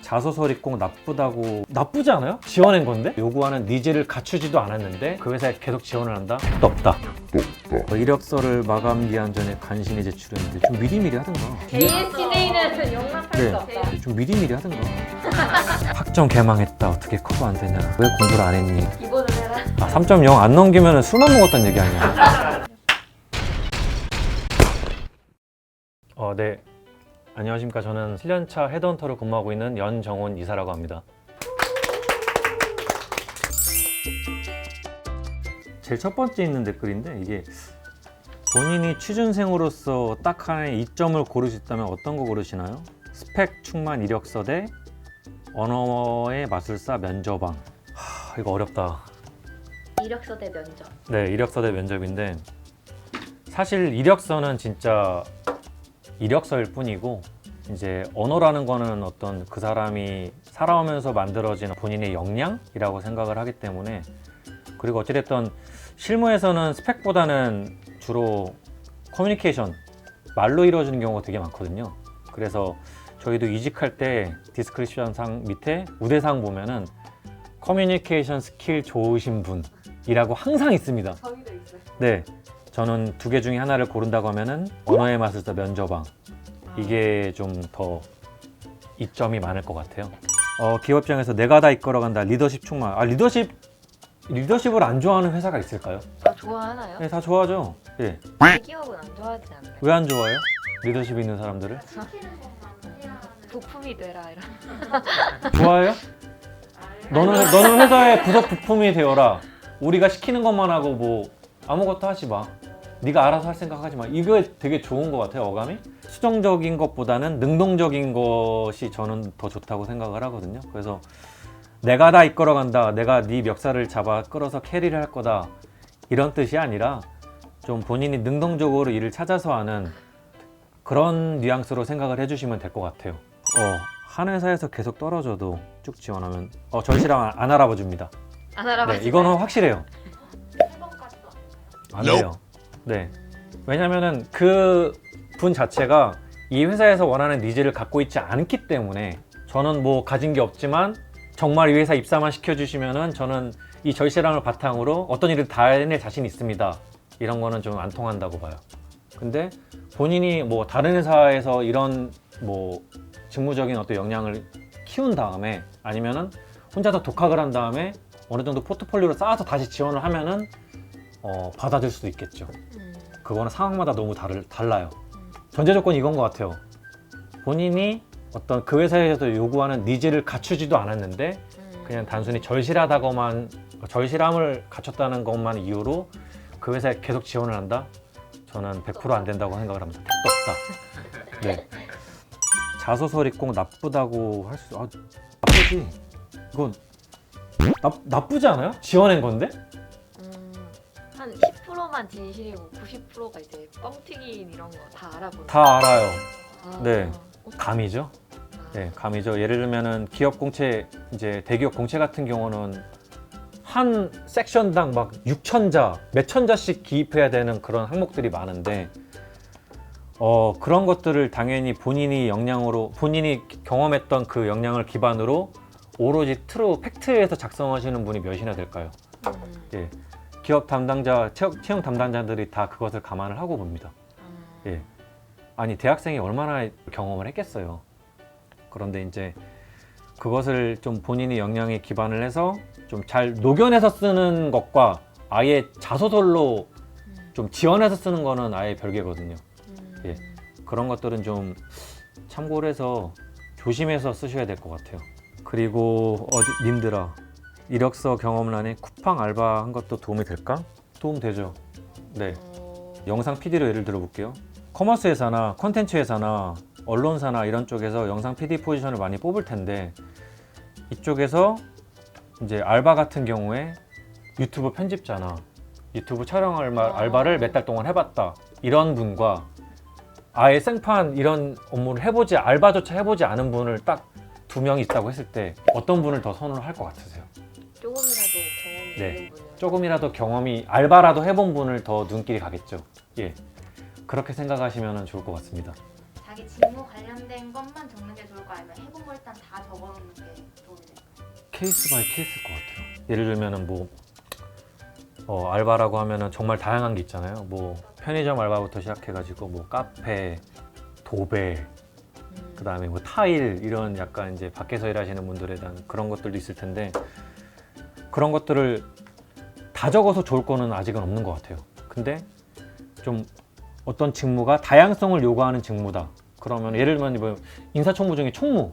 자소서를 꼭 나쁘지 않아요? 지원한 건데? 요구하는 니즈를 갖추지도 않았는데 그 회사에 계속 지원을 한다? 없다. 이력서를 마감 기한 전에 간신히 제출했는데 좀 미리미리 하든가. ASJ는 용납할 수 없다. 좀 미리미리 하든가. 학점 개망했다. 어떻게 커버 안 되냐? 왜 공부를 안 했니? 기본을 해라. 3.0 안 넘기면 술만 먹었다는 얘기 아니야? 네. 안녕하십니까. 저는 7년차 헤드헌터로 근무하고 있는 연정훈 이사라고 합니다. 제일 첫 번째 있는 댓글인데 이게 본인이 취준생으로서 딱 하나의 이점을 고를 수 있다면 어떤 거 고르시나요? 스펙 충만 이력서 대 언어의 마술사 면접왕. 이거 어렵다. 이력서 대 면접. 네, 이력서 대 면접인데 사실 이력서는 진짜 이력서일 뿐이고 이제 언어라는 거는 어떤 그 사람이 살아오면서 만들어진 본인의 역량이라고 생각을 하기 때문에, 그리고 어찌됐든 실무에서는 스펙보다는 주로 커뮤니케이션, 말로 이루어지는 경우가 되게 많거든요. 그래서 저희도 이직할 때 디스크리프션 상 밑에 우대상 보면은 커뮤니케이션 스킬 좋으신 분이라고 항상 있습니다. 저기도 있어요. 네, 저는 두 개 중에 하나를 고른다고 하면은 언어의 마술사 면접왕, 이게 좀 더 이점이 많을 것 같아요. 기업 입장에서 내가 다 이끌어간다, 리더십 충만. 리더십을 안 좋아하는 회사가 있을까요? 좋아하나요? 네, 다 좋아하죠. 예. 대기업은 안 좋아하지 않나요? 왜 안 좋아해요? 리더십 있는 사람들을? 부품이 되라 이런. 좋아해요? 너는 회사의 부속 부품이 되어라. 우리가 시키는 것만 하고 뭐 아무것도 하지 마. 네가 알아서 할 생각하지 마. 이거 되게 좋은 것 같아요, 어감이. 수정적인 것보다는 능동적인 것이 저는 더 좋다고 생각을 하거든요. 그래서 내가 다 이끌어간다, 내가 네 멱살을 잡아 끌어서 캐리를 할 거다, 이런 뜻이 아니라 좀 본인이 능동적으로 일을 찾아서 하는 그런 뉘앙스로 생각을 해주시면 될 것 같아요. 한 회사에서 계속 떨어져도 쭉 지원하면 절실함 안 알아봐 줍니다. 안 알아봤어요. 네, 이거는 확실해요. 안 돼요. 네. 왜냐면은 그 분 자체가 이 회사에서 원하는 니즈를 갖고 있지 않기 때문에, 저는 뭐 가진 게 없지만 정말 이 회사 입사만 시켜주시면은 저는 이 절실함을 바탕으로 어떤 일을 다 해낼 자신이 있습니다, 이런 거는 좀 안 통한다고 봐요. 근데 본인이 뭐 다른 회사에서 이런 뭐 직무적인 어떤 역량을 키운 다음에, 아니면은 혼자서 독학을 한 다음에 어느 정도 포트폴리오를 쌓아서 다시 지원을 하면은 받아줄 수도 있겠죠. 그거는 상황마다 너무 달라요. 전제 조건이 이건 것 같아요. 본인이 어떤 그 회사에서 요구하는 니즈를 갖추지도 않았는데 그냥 단순히 절실함을 갖췄다는 것만 이유로 그 회사에 계속 지원을 한다? 저는 100% 안 된다고 생각을 합니다. 택도 없다. 네. 자소서를 꼭 나쁘다고 할 수... 나쁘지. 이건 나쁘지 않아요? 지어낸 건데? 한 10%만 진실이고 90%가 이제 뻥튀기 이런 거 다 알아보는. 다 알아요. 아. 네. 감이죠. 네, 감이죠. 예를 들면은 기업 공채, 이제 대기업 공채 같은 경우는 한 섹션당 막 6,000자, 몇 천자씩 기입해야 되는 그런 항목들이 많은데, 그런 것들을 당연히 본인이 경험했던 그 역량을 기반으로 오로지 팩트에서 작성하시는 분이 몇이나 될까요? 예. 기업 담당자, 채용 담당자들이 다 그것을 감안을 하고 봅니다. 예. 아니, 대학생이 얼마나 경험을 했겠어요. 그런데 이제 그것을 좀 본인의 역량에 기반을 해서 좀 잘 녹여내서 쓰는 것과 아예 자소서로 좀 지원해서 쓰는 거는 아예 별개거든요. 예. 그런 것들은 좀 참고를 해서 조심해서 쓰셔야 될 것 같아요. 그리고 님들아, 이력서 경험란에 쿠팡 알바 한 것도 도움이 될까? 도움 되죠. 네. 영상 PD로 예를 들어 볼게요. 커머스 회사나 콘텐츠 회사나 언론사나 이런 쪽에서 영상 PD 포지션을 많이 뽑을 텐데, 이쪽에서 이제 알바 같은 경우에 유튜브 편집자나 유튜브 촬영 알바를 몇 달 동안 해봤다, 이런 분과 아예 생판 이런 업무를 알바조차 해보지 않은 분을 딱 2명이 있다고 했을 때 어떤 분을 더 선호를 할 것 같으세요? 조금이라도 경험이 네. 있는 분을. 조금이라도 알바라도 해본 분을 더 눈길이 가겠죠. 예. 그렇게 생각하시면 좋을 것 같습니다. 자기 직무 관련된 것만 적는 게 좋을까 아니면 해본 걸 일단 다 적어놓는 게 도움이 될까요? 케이스 바이 케이스일 것 같아요. 예를 들면은 뭐 알바라고 하면은 정말 다양한 게 있잖아요. 뭐 편의점 알바부터 시작해가지고 뭐 카페, 도배, 그다음에 뭐 타일 이런 약간 이제 밖에서 일하시는 분들에 대한 그런 것들도 있을 텐데 그런 것들을 다 적어서 좋을 거는 아직은 없는 것 같아요. 근데 좀 어떤 직무가 다양성을 요구하는 직무다. 그러면 예를 들면 뭐 인사총무 중에 총무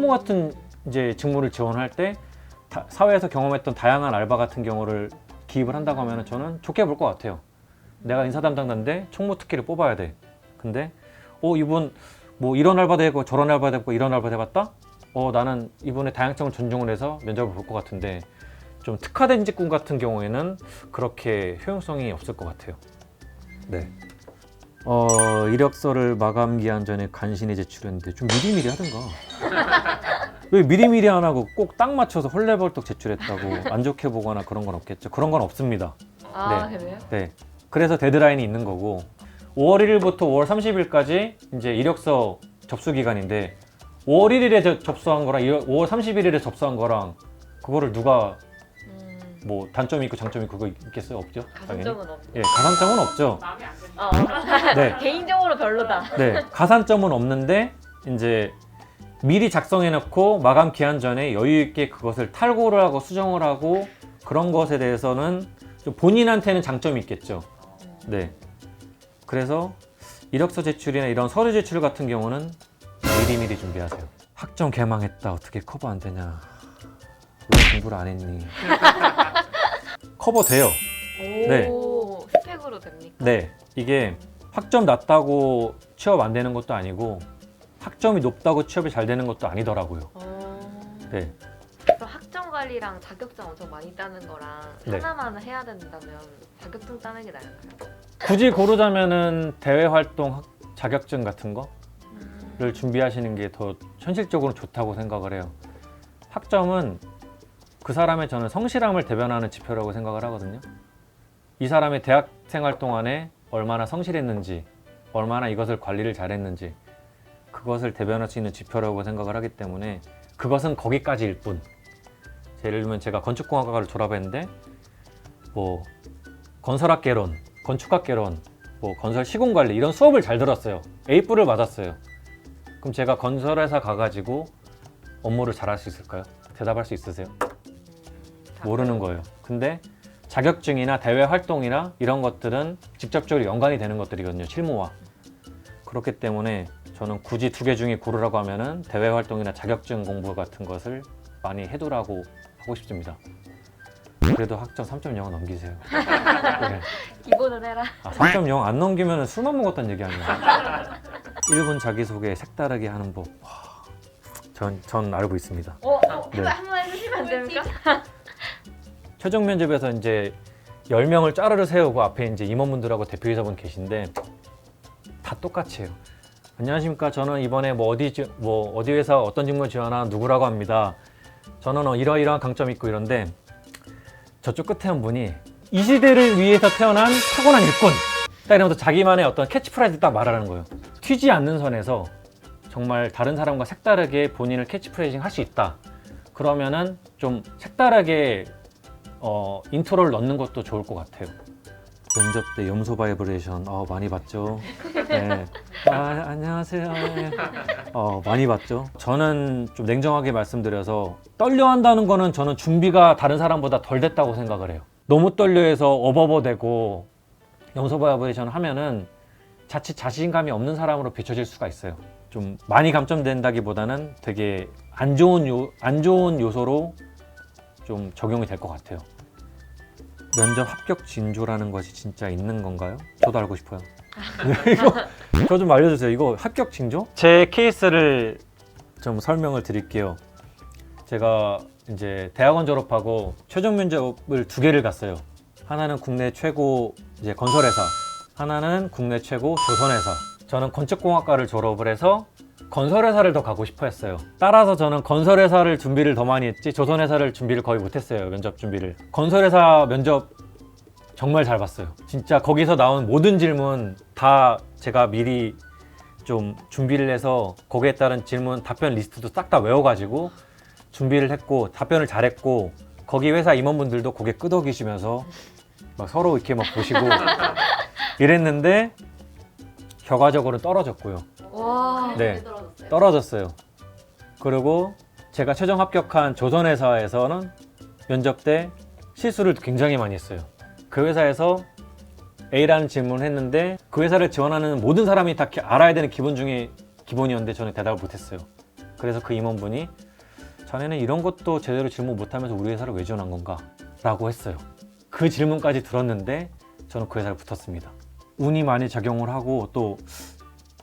같은 이제 직무를 지원할 때 사회에서 경험했던 다양한 알바 같은 경우를 기입을 한다고 하면 저는 좋게 볼 것 같아요. 내가 인사 담당자인데 총무 특기를 뽑아야 돼. 근데 이분 뭐 이런 알바도 해고 저런 알바도 해고 이런 알바도 해봤다? 나는 이분의 다양성을 존중을 해서 면접을 볼 것 같은데 좀 특화된 직군 같은 경우에는 그렇게 효용성이 없을 것 같아요. 네. 이력서를 마감 기한 전에 간신히 제출했는데 좀 미리미리 하든가. 왜 미리미리 안 하고 꼭 딱 맞춰서 헐레벌떡 제출했다고 안 좋게 보거나 그런 건 없겠죠? 그런 건 없습니다. 아, 네. 그래요? 네. 그래서 데드라인이 있는 거고 5월 1일부터 5월 30일까지 이제 이력서 접수 기간인데 5월 1일에 접수한 거랑 5월 31일에 접수한 거랑 그거를 누가 뭐 단점이 있고 장점이 그거 있겠어요? 없죠? 가산점은 없네. 예, 가산점은 없죠. 마음에 안 드는 네. 개인적으로 별로다. 네, 가산점은 없는데 이제 미리 작성해 놓고 마감 기한 전에 여유 있게 그것을 탈고를 하고 수정을 하고 그런 것에 대해서는 좀 본인한테는 장점이 있겠죠. 네. 그래서 이력서 제출이나 이런 서류 제출 같은 경우는 미리미리 준비하세요. 학점 개망했다. 어떻게 커버 안 되냐. 왜 공부를 안 했니? 커버 돼요. 네. 오, 스펙으로 됩니까? 네. 이게 학점 낮다고 취업 안 되는 것도 아니고 학점이 높다고 취업이 잘 되는 것도 아니더라고요. 네. 그럼 학점 관리랑 자격증 엄청 많이 따는 거랑 네. 하나만 해야 된다면 자격증 따는 게 나을까요? 굳이 고르자면은 대외 활동 자격증 같은 거를 준비하시는 게 더 현실적으로 좋다고 생각을 해요. 학점은 그 사람의 저는 성실함을 대변하는 지표라고 생각을 하거든요. 이 사람의 대학 생활 동안에 얼마나 성실했는지, 얼마나 이것을 관리를 잘했는지 그것을 대변할 수 있는 지표라고 생각을 하기 때문에 그것은 거기까지일 뿐. 예를 들면 제가 건축공학과를 졸업했는데 뭐 건설학개론, 건축학개론, 뭐 건설 시공관리 이런 수업을 잘 들었어요. A뿔을 맞았어요. 그럼 제가 건설회사 가가지고 업무를 잘할 수 있을까요? 대답할 수 있으세요? 모르는 거예요. 근데 자격증이나 대외 활동이나 이런 것들은 직접적으로 연관이 되는 것들이거든요. 실무와. 그렇기 때문에 저는 굳이 두 개 중에 고르라고 하면은 대외 활동이나 자격증 공부 같은 것을 많이 해두라고 하고 싶습니다. 그래도 학점 3.0은 넘기세요. 네. 기본은 해라. 3.0 안 넘기면 술만 먹었다는 얘기 아니에요. 1분 자기소개 색다르게 하는 법. 전 알고 있습니다. 네. 한번 해주시면 안 됩니까? 최종 면접에서 이제 10명을 짜르르 세우고 앞에 이제 임원분들하고 대표이사분 계신데 다 똑같이 해요. 안녕하십니까. 저는 이번에 어디 회사 어떤 직무 지원한 누구라고 합니다. 저는 이러이러한 강점이 있고 이런데 저쪽 끝에 한 분이 이 시대를 위해서 태어난 타고난 일꾼. 딱 이러면서 자기만의 어떤 캐치프레이즈 딱 말하는 거예요. 튀지 않는 선에서 정말 다른 사람과 색다르게 본인을 캐치프레이징 할 수 있다. 그러면은 좀 색다르게 인트로를 넣는 것도 좋을 것 같아요. 면접 때 염소 바이브레이션 많이 봤죠. 네. 안녕하세요. 네. 많이 봤죠. 저는 좀 냉정하게 말씀드려서 떨려한다는 거는 저는 준비가 다른 사람보다 덜 됐다고 생각을 해요. 너무 떨려해서 어버버대고 염소 바이브레이션 하면은 자칫 자신감이 없는 사람으로 비춰질 수가 있어요. 좀 많이 감점된다기보다는 되게 안 좋은 요소로 좀 적용이 될 것 같아요. 면접 합격 징조라는 것이 진짜 있는 건가요? 저도 알고 싶어요. 이거 저 좀 알려주세요. 이거 합격 징조? 제 케이스를 좀 설명을 드릴게요. 제가 이제 대학원 졸업하고 최종 면접을 2개를 갔어요. 하나는 국내 최고 이제 건설회사, 하나는 국내 최고 조선회사. 저는 건축공학과를 졸업을 해서 건설회사를 더 가고 싶어 했어요. 따라서 저는 건설회사를 준비를 더 많이 했지 조선회사를 준비를 거의 못했어요. 면접 준비를. 건설회사 면접 정말 잘 봤어요. 진짜 거기서 나온 모든 질문 다 제가 미리 좀 준비를 해서 거기에 따른 질문 답변 리스트도 싹 다 외워가지고 준비를 했고 답변을 잘했고 거기 회사 임원분들도 고개 끄덕이시면서 막 서로 이렇게 막 보시고 이랬는데 결과적으로는 떨어졌고요. 와. 네. 떨어졌어요. 떨어졌어요. 그리고 제가 최종 합격한 조선회사에서는 면접 때 실수를 굉장히 많이 했어요. 그 회사에서 A라는 질문을 했는데 그 회사를 지원하는 모든 사람이 다 알아야 되는 기본 중에 기본이었는데 저는 대답을 못했어요. 그래서 그 임원분이 자네는 이런 것도 제대로 질문 못하면서 우리 회사를 왜 지원한 건가? 라고 했어요. 그 질문까지 들었는데 저는 그 회사를 붙었습니다. 운이 많이 작용을 하고 또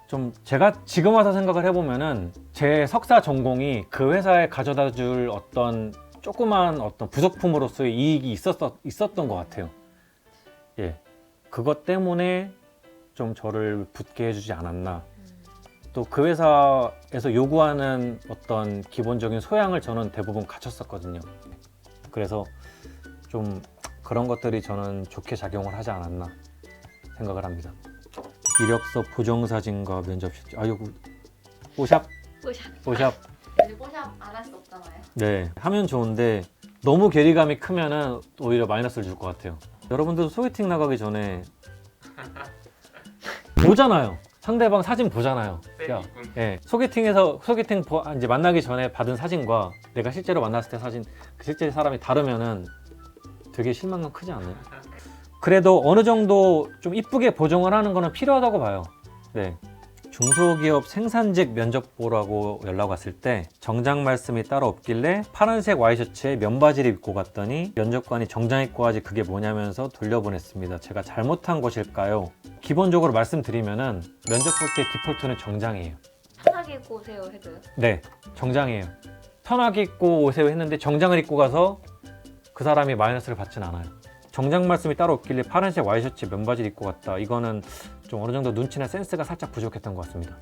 좀 제가 지금 와서 생각을 해보면은 제 석사 전공이 그 회사에 가져다 줄 어떤 조그만 어떤 부속품으로서의 이익이 있었던 것 같아요. 예. 그것 때문에 좀 저를 붙게 해주지 않았나. 또 그 회사에서 요구하는 어떤 기본적인 소양을 저는 대부분 갖췄었거든요. 그래서 좀 그런 것들이 저는 좋게 작용을 하지 않았나 생각을 합니다. 이력서 보정사진과 면접 실제. 아이고, 뽀샵. 이제 뽀샵 안 할 수 없잖아요. 네, 하면 좋은데 너무 괴리감이 크면은 오히려 마이너스를 줄 것 같아요. 여러분들 소개팅 나가기 전에 보잖아요. 상대방 사진 보잖아요. 야, 예, 소개팅 이제 만나기 전에 받은 사진과 내가 실제로 만났을 때 사진, 실제 사람이 다르면은 되게 실망감 크지 않나요? 그래도 어느 정도 좀 이쁘게 보정을 하는 거는 필요하다고 봐요. 네. 중소기업 생산직 면접 보라고 연락 왔을 때 정장 말씀이 따로 없길래 파란색 와이셔츠에 면바지를 입고 갔더니 면접관이 정장 입고 하지 그게 뭐냐면서 돌려보냈습니다. 제가 잘못한 것일까요? 기본적으로 말씀드리면은 면접 볼 때 디폴트는 정장이에요. 편하게 입고 오세요 해줘요? 네, 정장이에요. 편하게 입고 오세요 했는데 정장을 입고 가서 그 사람이 마이너스를 받진 않아요. 정장 말씀이 따로 없길래 파란색 와이셔츠에 면바지를 입고 갔다. 이거는 좀 어느 정도 눈치나 센스가 살짝 부족했던 것 같습니다.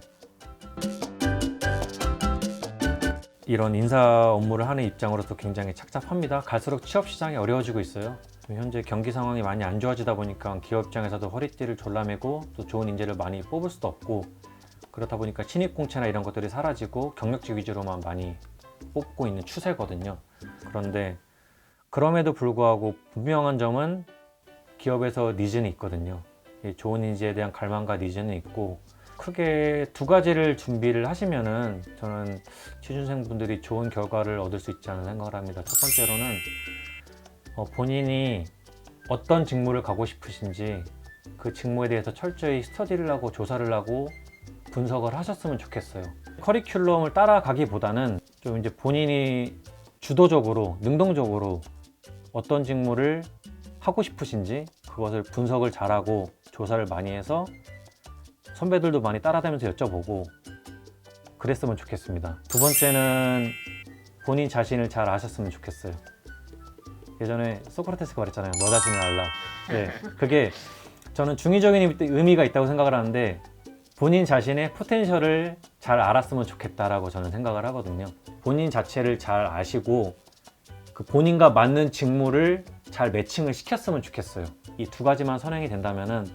이런 인사 업무를 하는 입장으로서 굉장히 착잡합니다. 갈수록 취업 시장이 어려워지고 있어요. 현재 경기 상황이 많이 안 좋아지다 보니까 기업 입장에서도 허리띠를 졸라매고 또 좋은 인재를 많이 뽑을 수도 없고 그렇다 보니까 신입 공채나 이런 것들이 사라지고 경력직 위주로만 많이 뽑고 있는 추세거든요. 그런데 그럼에도 불구하고 분명한 점은 기업에서 니즈는 있거든요. 좋은 인재에 대한 갈망과 니즈는 있고 크게 두 가지를 준비를 하시면은 저는 취준생분들이 좋은 결과를 얻을 수 있지 않나 생각을 합니다. 첫 번째로는 본인이 어떤 직무를 가고 싶으신지 그 직무에 대해서 철저히 스터디를 하고 조사를 하고 분석을 하셨으면 좋겠어요. 커리큘럼을 따라가기보다는 좀 이제 본인이 주도적으로 능동적으로 어떤 직무를 하고 싶으신지 그것을 분석을 잘하고 조사를 많이 해서 선배들도 많이 따라다니면서 여쭤보고 그랬으면 좋겠습니다. 두 번째는 본인 자신을 잘 아셨으면 좋겠어요. 예전에 소크라테스가 말했잖아요. 너 자신을 알라. 네, 그게 저는 중의적인 의미가 있다고 생각을 하는데 본인 자신의 포텐셜을 잘 알았으면 좋겠다라고 저는 생각을 하거든요. 본인 자체를 잘 아시고 그 본인과 맞는 직무를 잘 매칭을 시켰으면 좋겠어요. 이 두 가지만 선행이 된다면은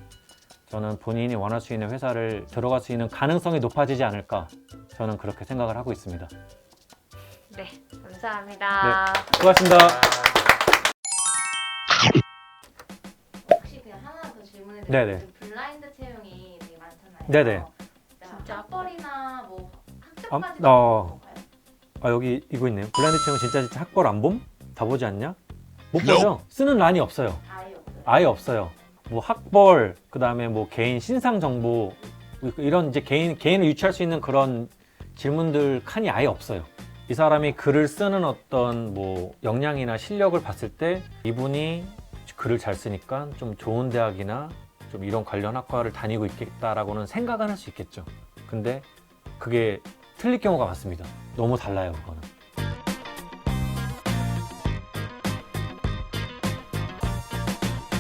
저는 본인이 원할 수 있는 회사를 들어갈 수 있는 가능성이 높아지지 않을까 저는 그렇게 생각을 하고 있습니다. 네, 감사합니다. 수고하셨습니다. 혹시 그냥 하나 더 질문해 네네. 드리면 블라인드 채용이 되게 많잖아요. 네네. 진짜 학벌이나 뭐 아, 학점까지 건가요? 여기 이거 있네요. 블라인드 채용 진짜 학벌 안 봄? 다 보지 않냐? 못 보죠? 쓰는 란이 없어요. 아예 없어요. 아예 없어요. 뭐 학벌, 그 다음에 뭐 개인 신상 정보 이런 이제 개인을 유추할 수 있는 그런 질문들 칸이 아예 없어요. 이 사람이 글을 쓰는 어떤 뭐 역량이나 실력을 봤을 때 이분이 글을 잘 쓰니까 좀 좋은 대학이나 좀 이런 관련 학과를 다니고 있겠다라고는 생각은 할 수 있겠죠. 근데 그게 틀릴 경우가 많습니다. 너무 달라요, 그거는.